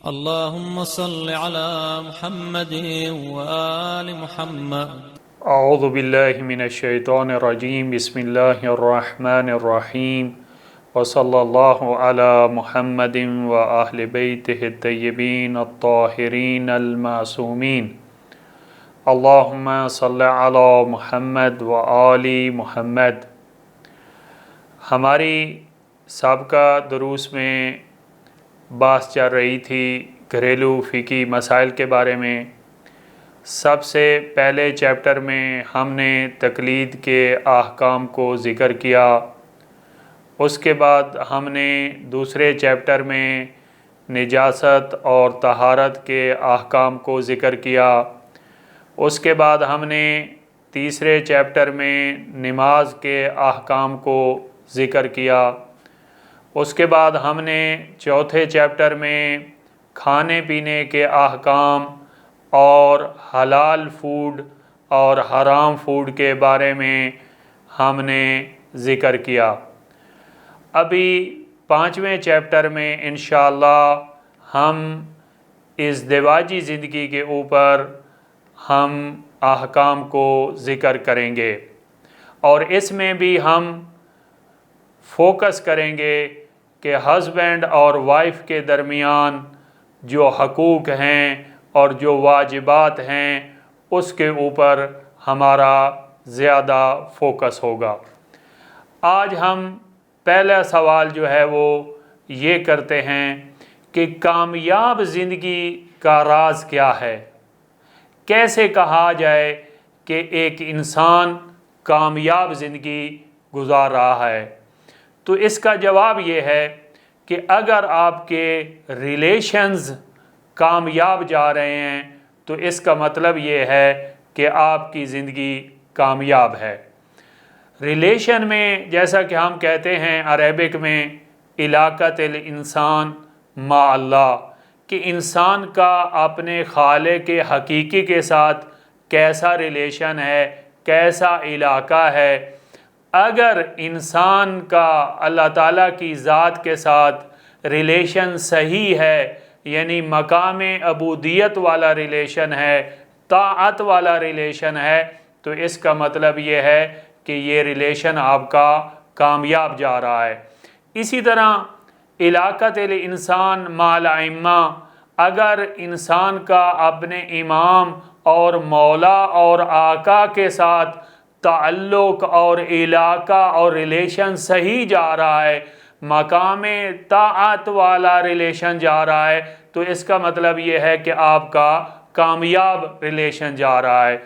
اللهم صل على محمد وآل محمد. اعوذ باللہ من الشیطان الرجیم. بسم اللہ الرحمن الرحیم. وصلی اللہ علی محمد وآل بیتہ الطیبین الطاہرین المعصومین. اللہم صل علی محمد وآل محمد. ہماری سابقہ دروس میں بحث چل رہی تھی گھریلو فقہی مسائل کے بارے میں. سب سے پہلے چیپٹر میں ہم نے تقلید کے احکام کو ذکر کیا. اس کے بعد ہم نے دوسرے چیپٹر میں نجاست اور طہارت کے احکام کو ذکر کیا. اس کے بعد ہم نے تیسرے چیپٹر میں نماز کے احکام کو ذکر کیا. اس کے بعد ہم نے چوتھے چیپٹر میں کھانے پینے کے احکام اور حلال فوڈ اور حرام فوڈ کے بارے میں ہم نے ذکر کیا. ابھی پانچویں چیپٹر میں انشاءاللہ ہم ازدواجی زندگی کے اوپر ہم احکام کو ذکر کریں گے اور اس میں بھی ہم فوکس کریں گے کہ ہسبینڈ اور وائف کے درمیان جو حقوق ہیں اور جو واجبات ہیں اس کے اوپر ہمارا زیادہ فوکس ہوگا. آج ہم پہلا سوال جو ہے وہ یہ کرتے ہیں کہ کامیاب زندگی کا راز کیا ہے؟ کیسے کہا جائے کہ ایک انسان کامیاب زندگی گزار رہا ہے؟ تو اس کا جواب یہ ہے کہ اگر آپ کے ریلیشنز کامیاب جا رہے ہیں تو اس کا مطلب یہ ہے کہ آپ کی زندگی کامیاب ہے. ریلیشن میں جیسا کہ ہم کہتے ہیں عربک میں علاقۃ الانسان مع اللہ، کہ انسان کا اپنے خالق حقیقی کے ساتھ کیسا ریلیشن ہے، کیسا علاقہ ہے. اگر انسان کا اللہ تعالیٰ کی ذات کے ساتھ ریلیشن صحیح ہے، یعنی مقام عبودیت والا ریلیشن ہے، طاعت والا ریلیشن ہے، تو اس کا مطلب یہ ہے کہ یہ ریلیشن آپ کا کامیاب جا رہا ہے. اسی طرح علاقۃ الانسان مع الائمہ، اگر انسان کا اپنے امام اور مولا اور آقا کے ساتھ تعلق اور علاقہ اور ریلیشن صحیح جا رہا ہے، مقام طاعت والا ریلیشن جا رہا ہے، تو اس کا مطلب یہ ہے کہ آپ کا کامیاب ریلیشن جا رہا ہے.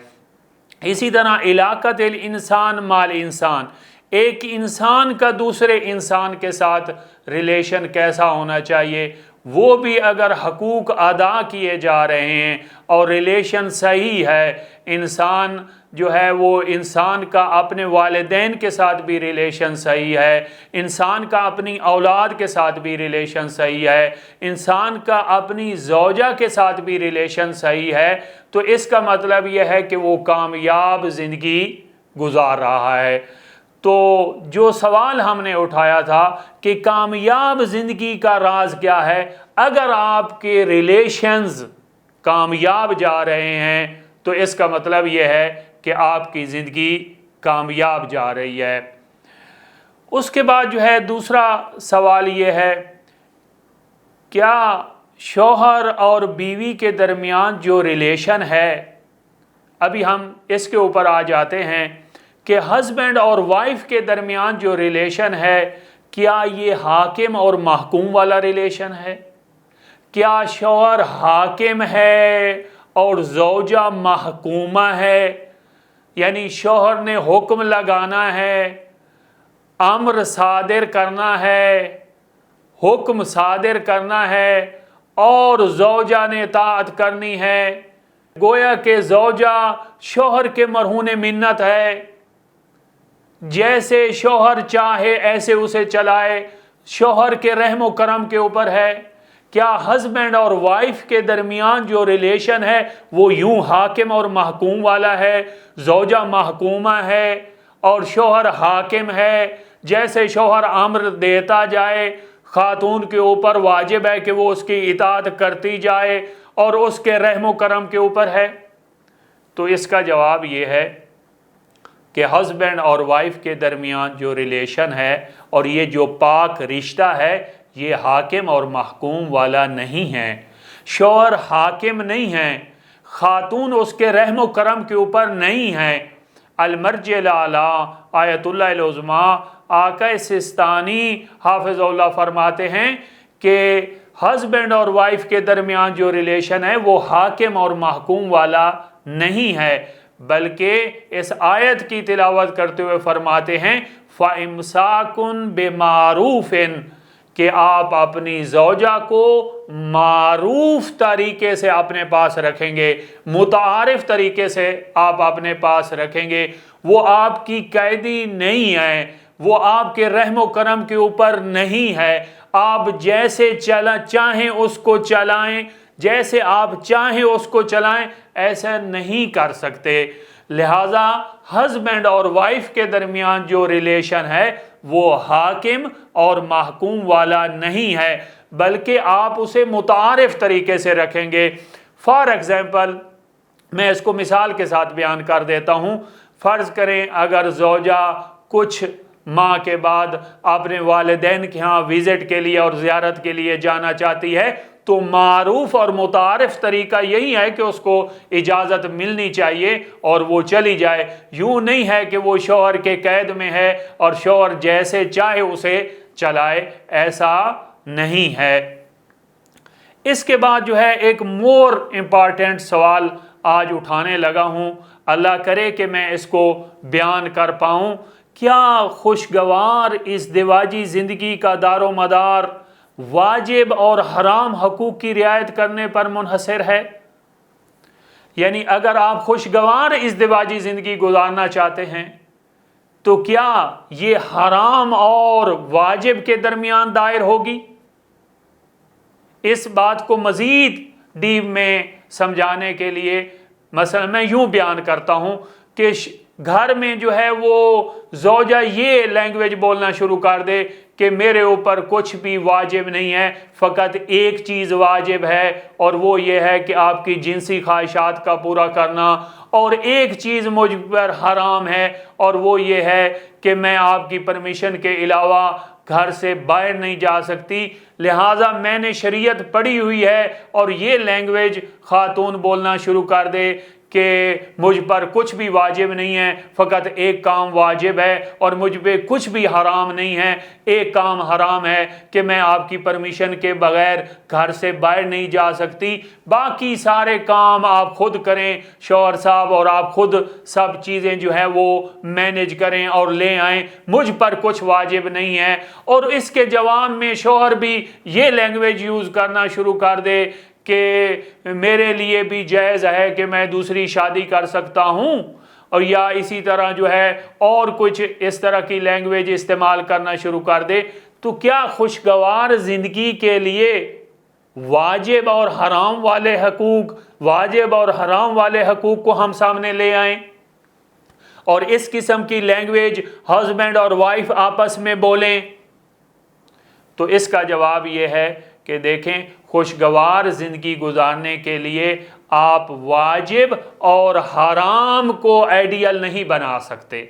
اسی طرح علاقۃ الانسان مع الانسان، ایک انسان کا دوسرے انسان کے ساتھ ریلیشن کیسا ہونا چاہیے، وہ بھی اگر حقوق ادا کیے جا رہے ہیں اور ریلیشن صحیح ہے، انسان جو ہے وہ انسان کا اپنے والدین کے ساتھ بھی ریلیشن صحیح ہے، انسان کا اپنی اولاد کے ساتھ بھی ریلیشن صحیح ہے، انسان کا اپنی زوجہ کے ساتھ بھی ریلیشن صحیح ہے، تو اس کا مطلب یہ ہے کہ وہ کامیاب زندگی گزار رہا ہے. تو جو سوال ہم نے اٹھایا تھا کہ کامیاب زندگی کا راز کیا ہے، اگر آپ کے ریلیشنز کامیاب جا رہے ہیں تو اس کا مطلب یہ ہے کہ آپ کی زندگی کامیاب جا رہی ہے. اس کے بعد جو ہے دوسرا سوال یہ ہے، کیا شوہر اور بیوی کے درمیان جو ریلیشن ہے، ابھی ہم اس کے اوپر آ جاتے ہیں کہ ہسبینڈ اور وائف کے درمیان جو ریلیشن ہے، کیا یہ حاکم اور محکوم والا ریلیشن ہے؟ کیا شوہر حاکم ہے اور زوجہ محکومہ ہے؟ یعنی شوہر نے حکم لگانا ہے، امر صادر کرنا ہے، حکم صادر کرنا ہے اور زوجہ نے اطاعت کرنی ہے. گویا کہ زوجہ شوہر کے مرہون منت ہے، جیسے شوہر چاہے ایسے اسے چلائے، شوہر کے رحم و کرم کے اوپر ہے. کیا ہسبینڈ اور وائف کے درمیان جو ریلیشن ہے وہ یوں حاکم اور محکوم والا ہے؟ زوجہ محکومہ ہے اور شوہر حاکم ہے، جیسے شوہر امر دیتا جائے، خاتون کے اوپر واجب ہے کہ وہ اس کی اطاعت کرتی جائے اور اس کے رحم و کرم کے اوپر ہے؟ تو اس کا جواب یہ ہے کہ ہسبینڈ اور وائف کے درمیان جو ریلیشن ہے اور یہ جو پاک رشتہ ہے یہ حاکم اور محکوم والا نہیں ہے۔ شوہر حاکم نہیں ہے، خاتون اس کے رحم و کرم کے اوپر نہیں ہے۔ المرجع الاعلیٰ آیت اللہ العظمیٰ آقا سستانی حافظ اللہ فرماتے ہیں کہ ہسبینڈ اور وائف کے درمیان جو ریلیشن ہے وہ حاکم اور محکوم والا نہیں ہے، بلکہ اس آیت کی تلاوت کرتے ہوئے فرماتے ہیں فَإِمْسَاكٌ بِمَعْرُوفٍ کہ آپ اپنی زوجہ کو معروف طریقے سے اپنے پاس رکھیں گے، متعارف طریقے سے آپ اپنے پاس رکھیں گے۔ وہ آپ کی قیدی نہیں ہے، وہ آپ کے رحم و کرم کے اوپر نہیں ہے۔ آپ جیسے چاہیں اس کو چلائیں، جیسے آپ چاہیں اس کو چلائیں، ایسا نہیں کر سکتے۔ لہٰذا ہسبینڈ اور وائف کے درمیان جو ریلیشن ہے وہ حاکم اور محکوم والا نہیں ہے، بلکہ آپ اسے متعارف طریقے سے رکھیں گے۔ فار ایگزامپل میں اس کو مثال کے ساتھ بیان کر دیتا ہوں۔ فرض کریں اگر زوجہ کچھ ماہ کے بعد اپنے والدین کے ہاں وزٹ کے لیے اور زیارت کے لیے جانا چاہتی ہے تو معروف اور متعارف طریقہ یہی ہے کہ اس کو اجازت ملنی چاہیے اور وہ چلی جائے۔ یوں نہیں ہے کہ وہ شوہر کے قید میں ہے اور شوہر جیسے چاہے اسے چلائے، ایسا نہیں ہے۔ اس کے بعد جو ہے ایک مور امپارٹنٹ سوال آج اٹھانے لگا ہوں، اللہ کرے کہ میں اس کو بیان کر پاؤں۔ کیا خوشگوار ازدواجی زندگی کا دار و مدار واجب اور حرام حقوق کی رعایت کرنے پر منحصر ہے؟ یعنی اگر آپ خوشگوار ازدواجی زندگی گزارنا چاہتے ہیں تو کیا یہ حرام اور واجب کے درمیان دائر ہوگی؟ اس بات کو مزید ڈیپ میں سمجھانے کے لیے مثلا میں یوں بیان کرتا ہوں کہ گھر میں جو ہے وہ زوجہ یہ لینگویج بولنا شروع کر دے کہ میرے اوپر کچھ بھی واجب نہیں ہے، فقط ایک چیز واجب ہے اور وہ یہ ہے کہ آپ کی جنسی خواہشات کا پورا کرنا، اور ایک چیز مجھ پر حرام ہے اور وہ یہ ہے کہ میں آپ کی پرمیشن کے علاوہ گھر سے باہر نہیں جا سکتی، لہٰذا میں نے شریعت پڑھی ہوئی ہے، اور یہ لینگویج خاتون بولنا شروع کر دے کہ مجھ پر کچھ بھی واجب نہیں ہے، فقط ایک کام واجب ہے اور مجھ پہ کچھ بھی حرام نہیں ہے، ایک کام حرام ہے کہ میں آپ کی پرمیشن کے بغیر گھر سے باہر نہیں جا سکتی، باقی سارے کام آپ خود کریں شوہر صاحب، اور آپ خود سب چیزیں جو ہے وہ مینیج کریں اور لے آئیں، مجھ پر کچھ واجب نہیں ہے۔ اور اس کے جواب میں شوہر بھی یہ لینگویج یوز کرنا شروع کر دے کہ میرے لیے بھی جائز ہے کہ میں دوسری شادی کر سکتا ہوں، اور یا اسی طرح جو ہے اور کچھ اس طرح کی لینگویج استعمال کرنا شروع کر دے، تو کیا خوشگوار زندگی کے لیے واجب اور حرام والے حقوق کو ہم سامنے لے آئیں اور اس قسم کی لینگویج ہسبینڈ اور وائف آپس میں بولیں؟ تو اس کا جواب یہ ہے کہ دیکھیں، خوشگوار زندگی گزارنے کے لیے آپ واجب اور حرام کو آئیڈیل نہیں بنا سکتے۔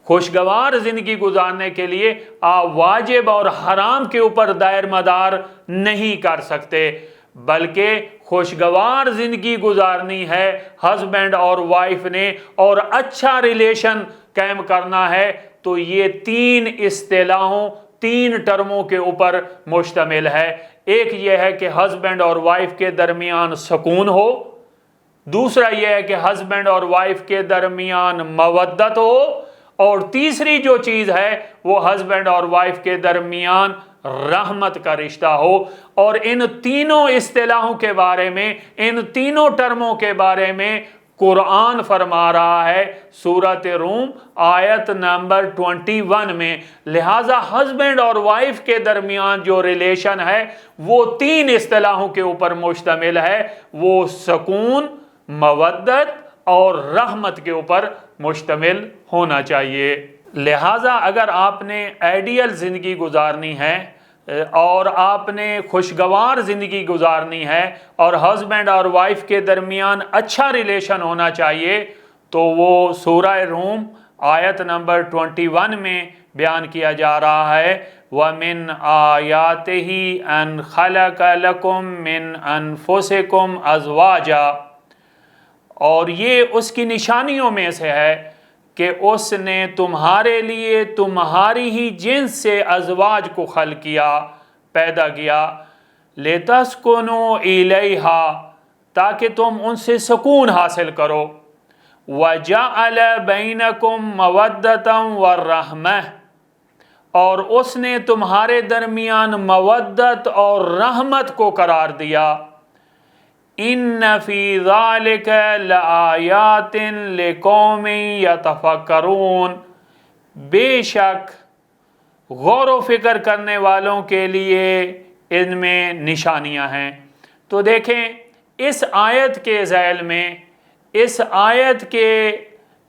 خوشگوار زندگی گزارنے کے لیے آپ واجب اور حرام کے اوپر دائر مدار نہیں کر سکتے، بلکہ خوشگوار زندگی گزارنی ہے ہسبینڈ اور وائف نے، اور اچھا ریلیشن قائم کرنا ہے تو یہ تین اصطلاحوں، تین ٹرموں کے اوپر مشتمل ہے۔ ایک یہ ہے کہ ہسبینڈ اور وائف کے درمیان سکون ہو، دوسرا یہ ہے کہ ہسبینڈ اور وائف کے درمیان مودت ہو، اور تیسری جو چیز ہے وہ ہسبینڈ اور وائف کے درمیان رحمت کا رشتہ ہو۔ اور ان تینوں اصطلاحوں کے بارے میں، ان تینوں ٹرموں کے بارے میں قرآن فرما رہا ہے سورۃ روم آیت نمبر 21 میں۔ لہٰذا ہسبینڈ اور وائف کے درمیان جو ریلیشن ہے وہ تین اصطلاحوں کے اوپر مشتمل ہے، وہ سکون، مودت اور رحمت کے اوپر مشتمل ہونا چاہیے۔ لہٰذا اگر آپ نے آئیڈیل زندگی گزارنی ہے اور آپ نے خوشگوار زندگی گزارنی ہے اور ہسبینڈ اور وائف کے درمیان اچھا ریلیشن ہونا چاہیے، تو وہ سورہ روم آیت نمبر 21 میں بیان کیا جا رہا ہے، وَمِنْ آیَاتِهِ أَنْ خَلَقَ لَكُم مِّنْ أَنفُسِكُمْ أَزْوَاجًا، اور یہ اس کی نشانیوں میں سے ہے کہ اس نے تمہارے لیے تمہاری ہی جنس سے ازواج کو خلق کیا، پیدا کیا، لِتَسْكُنُوا إِلَيْهَا، تاکہ تم ان سے سکون حاصل کرو، وَجَعَلَ بَيْنَكُمْ مَوَدَّةً وَالرَّحْمَةً، اور اس نے تمہارے درمیان مودت اور رحمت کو قرار دیا، إِنَّ فِي ذَلِكَ لَآيَاتٍ لِقَوْمٍ يَتَفَكَّرُونَ، بے شک غور و فکر کرنے والوں کے لیے ان میں نشانیاں ہیں۔ تو دیکھیں اس آیت کے ذیل میں، اس آیت کے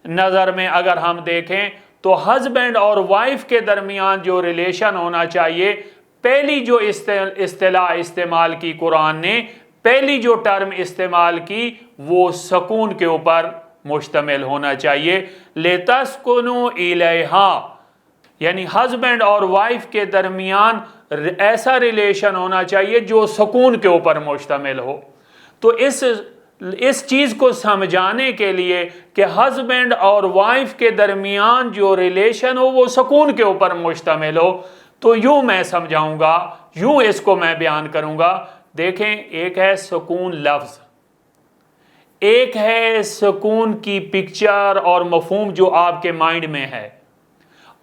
نظر میں اگر ہم دیکھیں تو ہسبینڈ اور وائف کے درمیان جو ریلیشن ہونا چاہیے، پہلی جو اصطلاح استعمال کی قرآن نے، پہلی جو ٹرم استعمال کی، وہ سکون کے اوپر مشتمل ہونا چاہیے، لِتَسْكُنُوا إِلَيْهَا، یعنی ہسبینڈ اور وائف کے درمیان ایسا ریلیشن ہونا چاہیے جو سکون کے اوپر مشتمل ہو۔ تو اس چیز کو سمجھانے کے لیے کہ ہسبینڈ اور وائف کے درمیان جو ریلیشن ہو وہ سکون کے اوپر مشتمل ہو، تو یوں میں سمجھاؤں گا، یوں اس کو میں بیان کروں گا۔ دیکھیں، ایک ہے سکون لفظ، ایک ہے سکون کی پکچر اور مفہوم جو آپ کے مائنڈ میں ہے،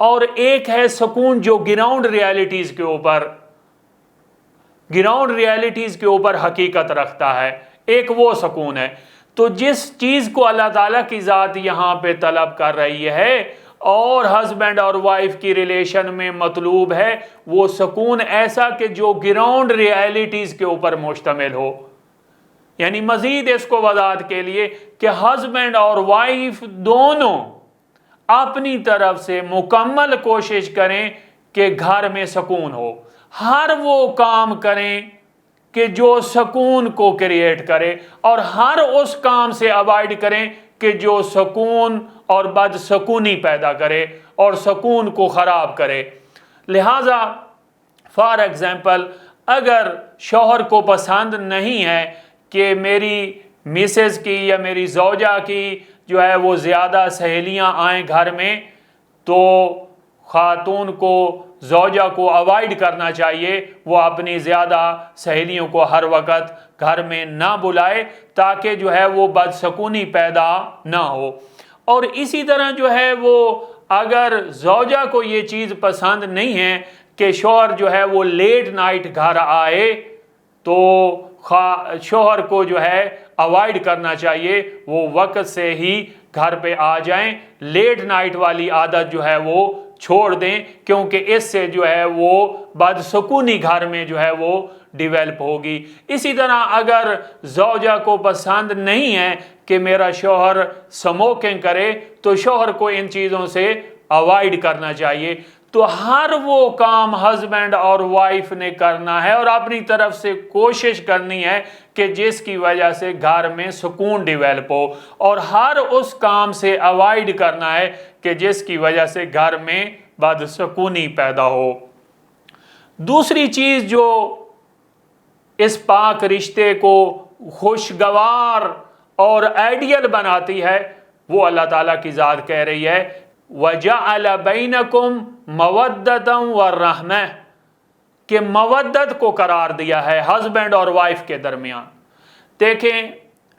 اور ایک ہے سکون جو گراؤنڈ ریالٹیز کے اوپر حقیقت رکھتا ہے، ایک وہ سکون ہے۔ تو جس چیز کو اللہ تعالیٰ کی ذات یہاں پہ طلب کر رہی ہے اور ہسبینڈ اور وائف کی ریلیشن میں مطلوب ہے، وہ سکون ایسا کہ جو گراؤنڈ ریالٹیز کے اوپر مشتمل ہو۔ یعنی مزید اس کو وضاحت کے لیے کہ ہسبینڈ اور وائف دونوں اپنی طرف سے مکمل کوشش کریں کہ گھر میں سکون ہو، ہر وہ کام کریں کہ جو سکون کو کریٹ کرے، اور ہر اس کام سے اوائڈ کریں کہ جو سکون اور بدسکونی پیدا کرے اور سکون کو خراب کرے۔ لہٰذا فار ایگزامپل، اگر شوہر کو پسند نہیں ہے کہ میری مسز کی یا میری زوجہ کی جو ہے وہ زیادہ سہیلیاں آئیں گھر میں، تو خاتون کو، زوجہ کو اوائڈ کرنا چاہیے، وہ اپنی زیادہ سہیلیوں کو ہر وقت گھر میں نہ بلائے تاکہ جو ہے وہ بدسکونی پیدا نہ ہو۔ اور اسی طرح جو ہے وہ اگر زوجہ کو یہ چیز پسند نہیں ہے کہ شوہر جو ہے وہ لیٹ نائٹ گھر آئے، تو شوہر کو جو ہے اوائڈ کرنا چاہیے، وہ وقت سے ہی گھر پہ آ جائیں، لیٹ نائٹ والی عادت جو ہے وہ چھوڑ دیں، کیونکہ اس سے جو ہے وہ بدسکونی گھر میں جو ہے وہ ڈیویلپ ہوگی۔ اسی طرح اگر زوجہ کو پسند نہیں ہے کہ میرا شوہر سموکنگ کرے، تو شوہر کو ان چیزوں سے اوائڈ کرنا چاہیے۔ تو ہر وہ کام ہسبینڈ اور وائف نے کرنا ہے اور اپنی طرف سے کوشش کرنی ہے کہ جس کی وجہ سے گھر میں سکون ڈیویلپ ہو، اور ہر اس کام سے اوائڈ کرنا ہے کہ جس کی وجہ سے گھر میں بدسکونی پیدا ہو۔ دوسری چیز جو اس پاک رشتے کو خوشگوار اور آئیڈیل بناتی ہے، وہ اللہ تعالیٰ کی ذات کہہ رہی ہے، وَجَعَلَ بَيْنَكُمْ مَوَدَّةً وَالرَّحْمَةً، کہ مودت کو قرار دیا ہے ہسبینڈ اور وائف کے درمیان۔ دیکھیں،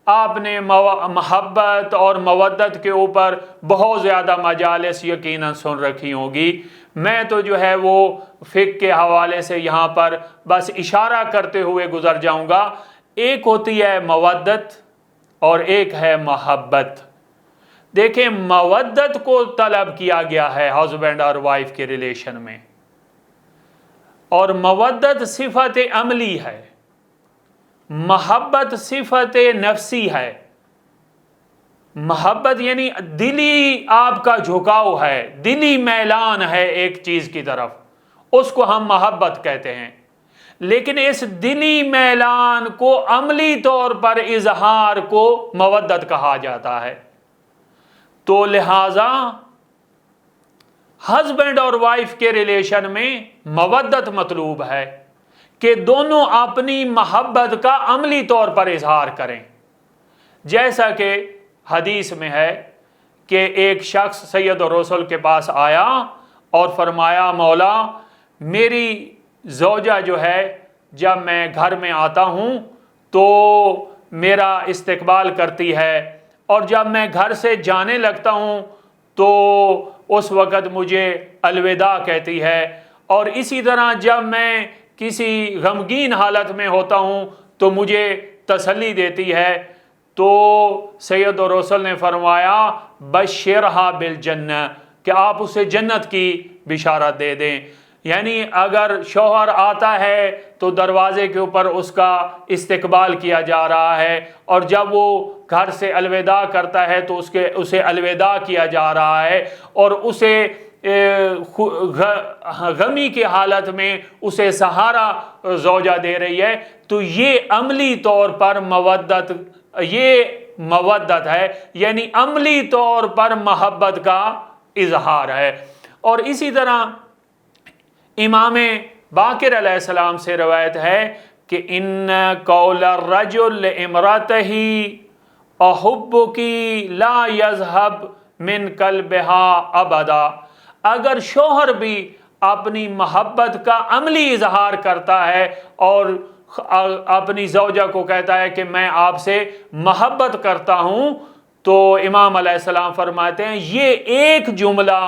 آپ نے محبت اور مودت کے اوپر بہت زیادہ مجالس یقیناً سن رکھی ہوگی، میں تو جو ہے وہ فقہ کے حوالے سے یہاں پر بس اشارہ کرتے ہوئے گزر جاؤں گا۔ ایک ہوتی ہے مودت اور ایک ہے محبت۔ دیکھیں، مودت کو طلب کیا گیا ہے ہسبینڈ اور وائف کے ریلیشن میں، اور مودت صفت عملی ہے، محبت صفت نفسی ہے۔ محبت یعنی دلی آپ کا جھکاؤ ہے، دلی میلان ہے ایک چیز کی طرف، اس کو ہم محبت کہتے ہیں، لیکن اس دلی میلان کو عملی طور پر اظہار کو مودت کہا جاتا ہے۔ تو لہٰذا ہسبینڈ اور وائف کے ریلیشن میں مودت مطلوب ہے کہ دونوں اپنی محبت کا عملی طور پر اظہار کریں، جیسا کہ حدیث میں ہے کہ ایک شخص سید الرسل کے پاس آیا اور فرمایا مولا میری زوجہ جو ہے جب میں گھر میں آتا ہوں تو میرا استقبال کرتی ہے، اور جب میں گھر سے جانے لگتا ہوں تو اس وقت مجھے الوداع کہتی ہے، اور اسی طرح جب میں کسی غمگین حالت میں ہوتا ہوں تو مجھے تسلی دیتی ہے۔ تو سید الرسل نے فرمایا بشرھا بالجنہ، کہ آپ اسے جنت کی بشارت دے دیں۔ یعنی اگر شوہر آتا ہے تو دروازے کے اوپر اس کا استقبال کیا جا رہا ہے، اور جب وہ گھر سے الوداع کرتا ہے تو اسے الوداع کیا جا رہا ہے، اور اسے غمی کی حالت میں اسے سہارا زوجہ دے رہی ہے، تو یہ عملی طور پر مودت ہے، یعنی عملی طور پر محبت کا اظہار ہے۔ اور اسی طرح امام باقر علیہ السلام سے روایت ہے کہ ان قول الرجل لامرأتہ احبک لا یذهب من قلبها ابدا، اگر شوہر بھی اپنی محبت کا عملی اظہار کرتا ہے اور اپنی زوجہ کو کہتا ہے کہ میں آپ سے محبت کرتا ہوں، تو امام علیہ السلام فرماتے ہیں یہ ایک جملہ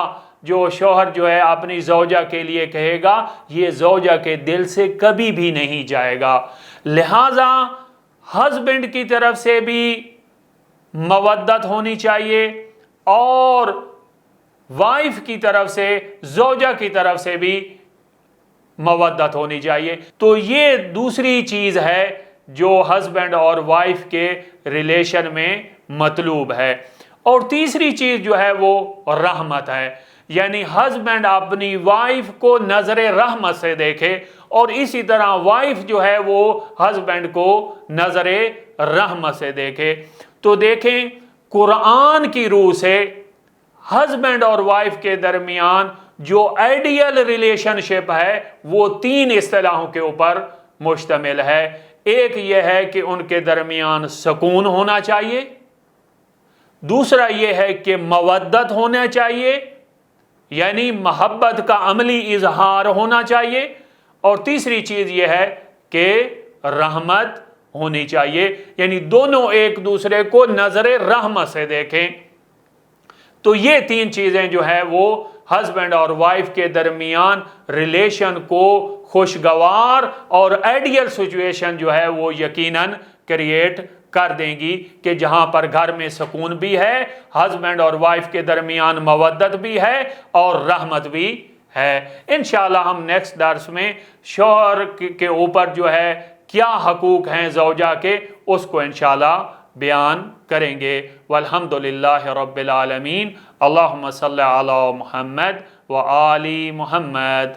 جو شوہر جو ہے اپنی زوجہ کے لیے کہے گا، یہ زوجہ کے دل سے کبھی بھی نہیں جائے گا۔ لہٰذا ہسبینڈ کی طرف سے بھی مودت ہونی چاہیے، اور وائف کی طرف سے، زوجہ کی طرف سے بھی مودت ہونی چاہیے۔ تو یہ دوسری چیز ہے جو ہسبینڈ اور وائف کے ریلیشن میں مطلوب ہے۔ اور تیسری چیز جو ہے وہ رحمت ہے، یعنی ہسبینڈ اپنی وائف کو نظر رحمت سے دیکھے، اور اسی طرح وائف جو ہے وہ ہسبینڈ کو نظر رحمت سے دیکھے۔ تو دیکھیں قرآن کی روح سے ہسبینڈ اور وائف کے درمیان جو آئیڈیل ریلیشن شپ ہے وہ تین اصطلاحوں کے اوپر مشتمل ہے۔ ایک یہ ہے کہ ان کے درمیان سکون ہونا چاہیے، دوسرا یہ ہے کہ مودت ہونا چاہیے، یعنی محبت کا عملی اظہار ہونا چاہیے، اور تیسری چیز یہ ہے کہ رحمت ہونی چاہیے، یعنی دونوں ایک دوسرے کو نظر رحمت سے دیکھیں۔ تو یہ تین چیزیں جو ہے وہ ہسبینڈ اور وائف کے درمیان ریلیشن کو خوشگوار اور آئیڈیل سچویشن جو ہے وہ یقیناً کریٹ کر دیں گی، کہ جہاں پر گھر میں سکون بھی ہے، ہسبینڈ اور وائف کے درمیان مودت بھی ہے، اور رحمت بھی ہے۔ انشاءاللہ ہم نیکسٹ درس میں شوہر کے اوپر جو ہے کیا حقوق ہیں زوجہ کے، اس کو انشاءاللہ بیان کریں گے۔ والحمدللہ رب العالمین۔ اللہم صلی علی محمد و آل محمد۔